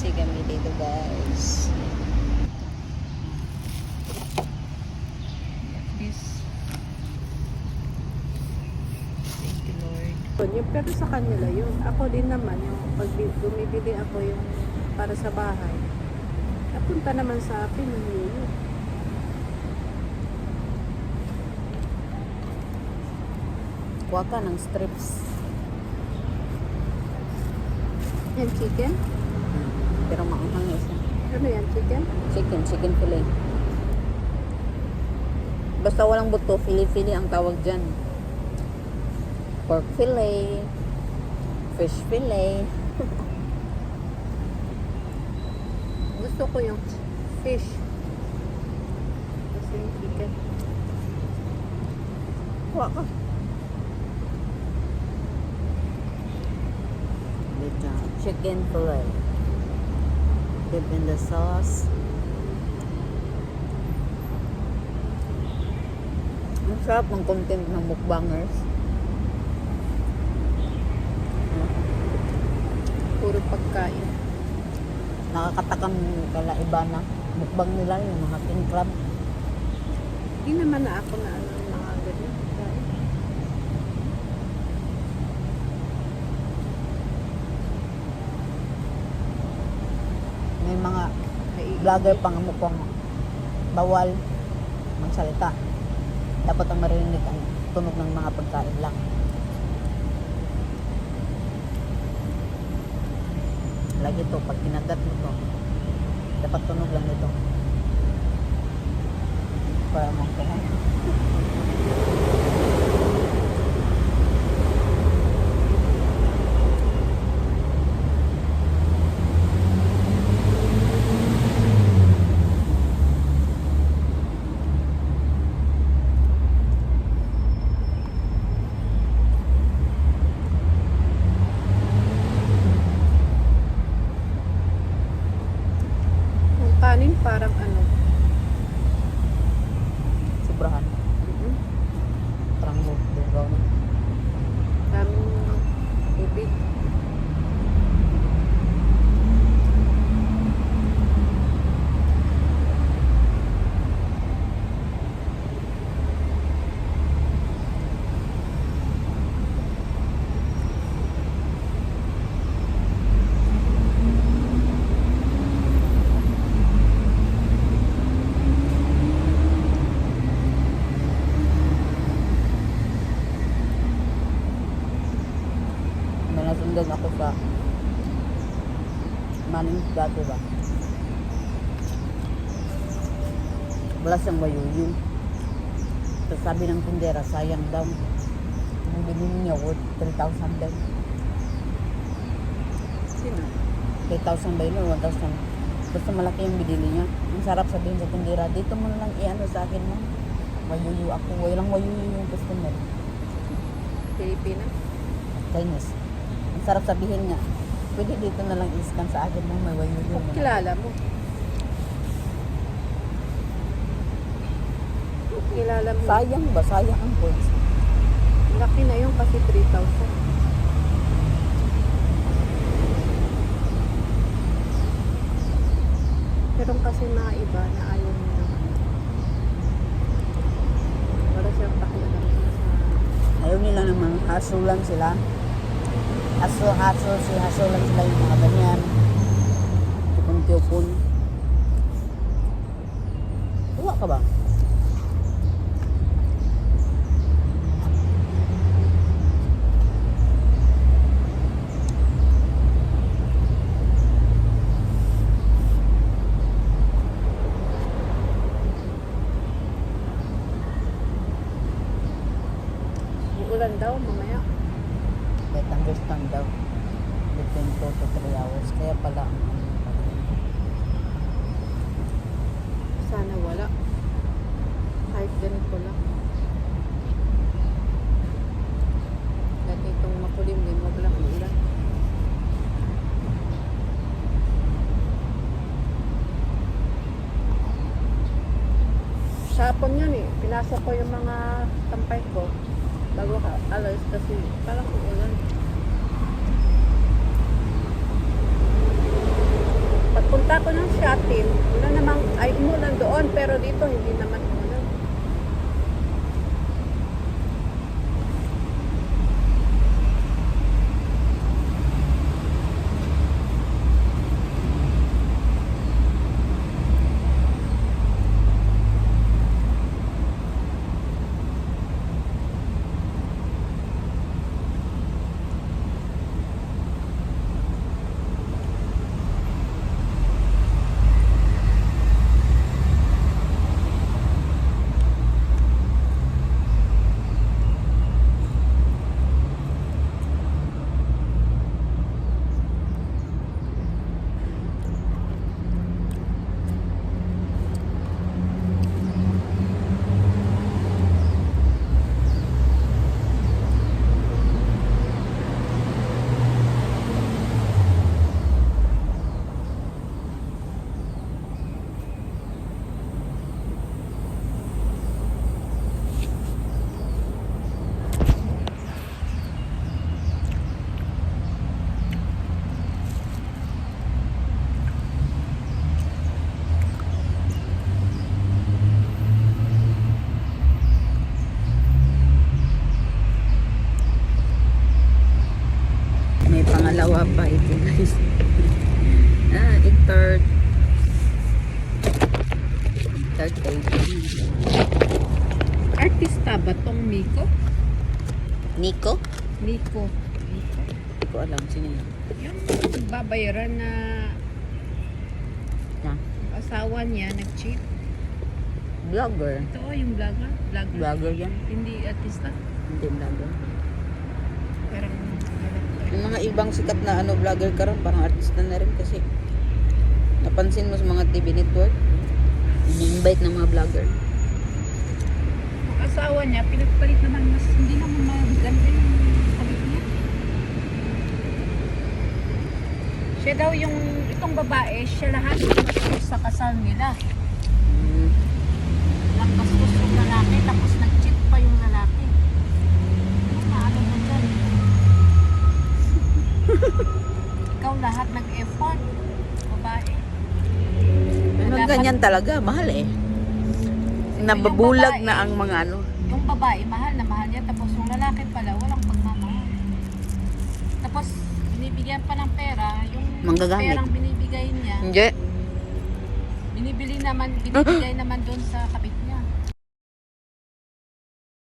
Busy kami dito guys. This. Thank you Lord. Yung pero sa kanila yun. Ako din naman, yung pag bumibili ako yung para sa bahay, napunta naman sa akin yun. Kuha ka ng strips. Yan chicken? Pero maanghang isa. Ano yan chicken? Chicken fillet. Basta walang buto, fili-fili ang tawag dyan. Pork fillet, fish fillet. Gusto ko yung fish. Gusto yung chicken. Kuha ka. Chicken fillet. Dip in the sauce. Ang sarap ng content ng mukbangers. Puro pagkain. Nakakatakam kala iba na mukbang nila yung mga king crab. Hindi naman na ako na ano yung mga ganyan. Pagkain. May mga vlogger pang mukhang bawal magsalita. Dapat ang marinig ang tunog ng mga pagkain lang. Lagi to, pag kinagat mo to, dapat tunog lang ito. Para mong Yung kanin parang ano. sobrahan. Parang bugaw na. Daming tubig. May nasundan ako sa maning dati ba? Wala siyang wayuyu. Tapos sabi ng tindera, sayang daw. Ang bilhin niya worth 3,000 daw. Sino? 3,000 ba yun or 1,000? Basta malaki yung binili niya. Ang sarap sabihin sa tindera, dito mo na lang i-ano sa akin mo. Wayuyu ako. Walang wayuyu yung customer. Pilipina? Chinese. Ang sarap sabihin niya, pwede dito na lang i-scan sa akin mo, may wayuyu. Kung kilala mo. Kilala mo. Sayang ba? Sayang ang points. Laki na yun kasi 3,000. Pero kasi mga iba na ayaw nyo naman. Wala siyang pakialam sa... Ayaw nila naman, hassle lang sila. Hassle lang sila yung mga ganyan. Tipon-tipon. Tuwa ka ba? Uulan daw mamaya. Let understand daw. Between 2 to 3 hours. Kaya pala ang Sana wala. Kahit ganito lang. Dahil itong makulimlim, wag lang uulan. Sapon yan eh. Pinasok ko yung mga tampay ko. Bago ka alas kasi parang uulan. Punta ko ng Shatin. Wala namang, ay umulan doon, pero dito hindi naman umulan. May pangalawa pa ito guys. Third day. Artista ba tong Miko? Nico? Miko. Hindi ko alam sino yun. Yung babayaran na Na? asawa niya nag-cheat. Vlogger. Ito yung vlogger. Vlogger yan. Hindi artista. Hindi vlogger. Parang Yung mga ibang sikat na vlogger karon parang artista na rin kasi napansin mo sa mga TV network ini-invite ng mga vlogger. ang asawa niya, pinagpalit naman mas hindi naman maganda yung kabit niya. Siya daw yung, itong babae, siya lahat yung sa kasal nila. Nagpastos yung lalaki, tapos nag-cheat pa yung lalaki. Ano maano mo dyan? Ikaw lahat nag-effort, babae. Ano ganyan talaga, mahal eh. Nababulag na ang mga Yung babae, mahal na mahal niya, tapos yung lalaki pala, walang pagmamahal. Tapos, binibigyan pa ng pera, yung Manggagamit. perang binibigay niya, Hindi. binibigay naman doon sa kapitbahay.